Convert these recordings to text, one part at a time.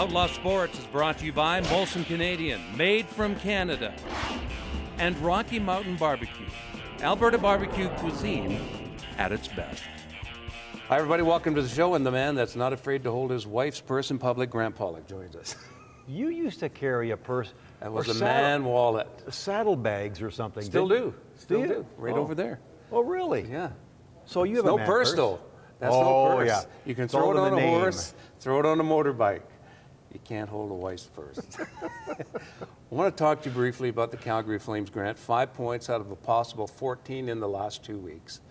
Outlaw Sports is brought to you by Molson Canadian, made from Canada, and Rocky Mountain Barbecue, Alberta barbecue cuisine at its best. Hi, everybody. Welcome to the show. And the man that's not afraid to hold his wife's purse in public, Grant Pollock, joins us. You used to carry a purse. That was a man wallet. Saddlebags or something. Still do. Still do. Right oh. over there. Oh, really? Yeah. So you have no a man purse, though. That's no purse. Yeah. You can throw it on a horse, throw it on a motorbike. You can't hold a wife's purse. I want to talk to you briefly about the Calgary Flames, Grant. 5 points out of a possible 14 in the last 2 weeks.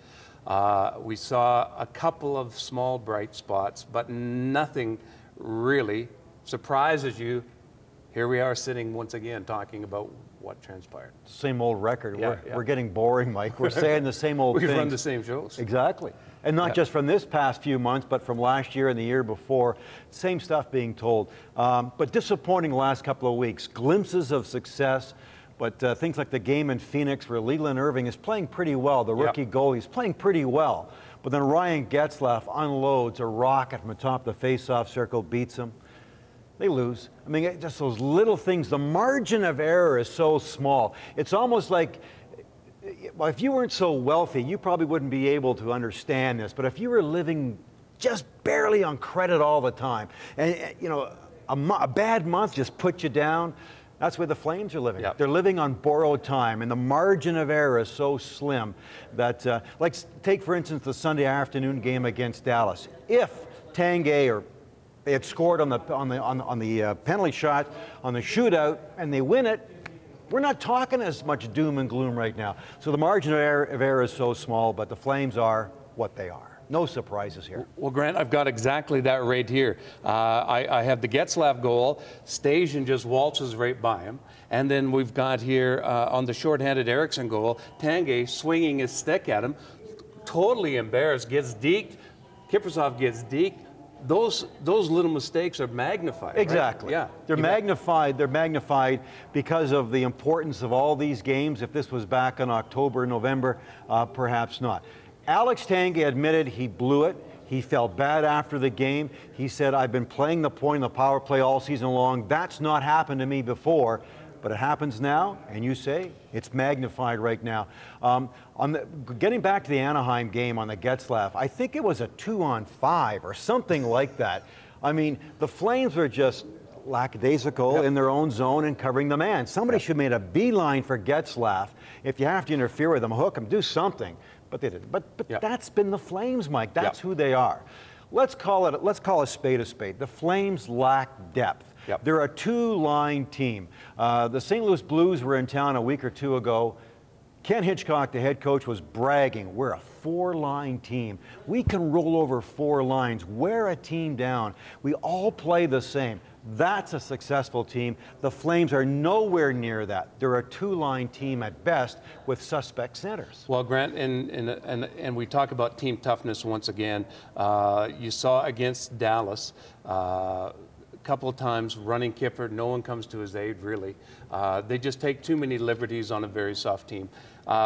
We saw a couple of small bright spots, but nothing really surprises you. Here we are sitting once again talking about what transpired. Same old record. Yeah, We're getting boring, Mike. We're saying the same old things. We've run the same shows. Exactly. And not just from this past few months, but from last year and the year before. Same stuff being told. But disappointing last couple of weeks. Glimpses of success. But things like the game in Phoenix where Leland Irving is playing pretty well. The rookie goalie is playing pretty well. But then Ryan Getzlaf unloads a rocket from atop the face-off circle, beats him. They lose. I mean, just those little things. The margin of error is so small. It's almost like, well, if you weren't so wealthy, you probably wouldn't be able to understand this. But if you were living just barely on credit all the time, and you know, a bad month just put you down, that's where the Flames are living. They're living on borrowed time, and the margin of error is so slim that, like, take for instance the Sunday afternoon game against Dallas. If Tanguay or they had scored on the penalty shot on the shootout and they win it, we're not talking as much doom and gloom right now. So the margin of error is so small, but the Flames are what they are. No surprises here. Well, Grant, I've got exactly that right here. I have the Getzlaf goal. Stajan just waltzes right by him. And then we've got here on the shorthanded Eriksson goal, Tanguay swinging his stick at him. Totally embarrassed, gets deked. Kiprusoff gets deked. Those little mistakes are magnified. Exactly. Right? Yeah. They're magnified. They're magnified because of the importance of all these games. If this was back in October, November, perhaps not. Alex Tanguay admitted he blew it. He felt bad after the game. He said, I've been playing the point in the power play all season long. That's not happened to me before, but it happens now, and you say it's magnified right now. Getting back to the Anaheim game on the Getzlaf, I think it was a 2-on-5 or something like that. I mean, the Flames were just lackadaisical in their own zone and covering the man. Somebody should have made a beeline for Getzlaf. If you have to interfere with him, hook him, do something. But they didn't. But that's been the Flames, Mike. That's who they are. Let's call a spade a spade. The Flames lack depth. They're a two-line team. The St. Louis Blues were in town a week or two ago. Ken Hitchcock, the head coach, was bragging, we're a four-line team. We can roll over 4 lines, wear a team down. We all play the same. That's a successful team. The Flames are nowhere near that. They're a two-line team at best with suspect centers. Well, Grant, and we talk about team toughness once again. You saw against Dallas a couple of times running Kipper. No one comes to his aid, really. They just take too many liberties on a very soft team.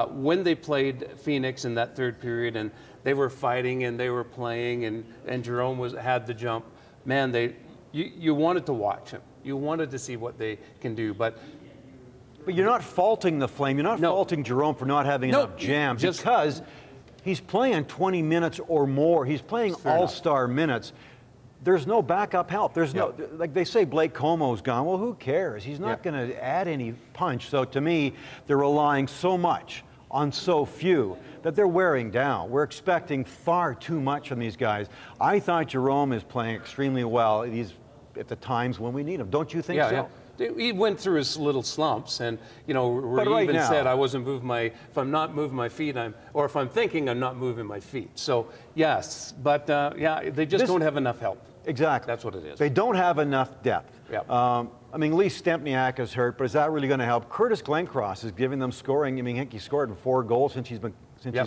When they played Phoenix in that third period and they were fighting and they were playing and Jerome had the jump, man, you wanted to watch him. You wanted to see what they can do, but you're not faulting the Flame. You're not faulting Jerome for not having enough jams because he's playing 20 minutes or more. He's playing all-star minutes. There's no backup help. There's no, like they say, Blake Comeau's gone. Well, who cares? He's not going to add any punch. So to me, they're relying so much on so few that they're wearing down. We're expecting far too much from these guys. I thought Jerome is playing extremely well. He's at the times when we need him. Don't you think so? Yeah. He went through his little slumps, and you know, he even said, "I wasn't moving my. If I'm not moving my feet, or if I'm thinking, I'm not moving my feet." So yes, but they just don't have enough help. Exactly. That's what it is. They don't have enough depth. I mean, Lee Stempniak is hurt, but is that really going to help? Curtis Glencross is giving them scoring. I mean, he scored 4 goals since he's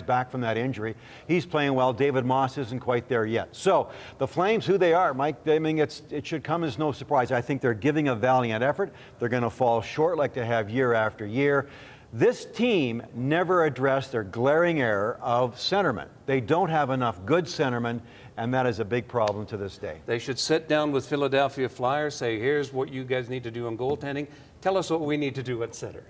back from that injury. He's playing well. David Moss isn't quite there yet. So the Flames, who they are, Mike, I mean, it should come as no surprise. I think they're giving a valiant effort. They're going to fall short like they have year after year. This team never addressed their glaring error of centermen. They don't have enough good centermen, and that is a big problem to this day. They should sit down with Philadelphia Flyers, say, here's what you guys need to do on goaltending. Tell us what we need to do at center.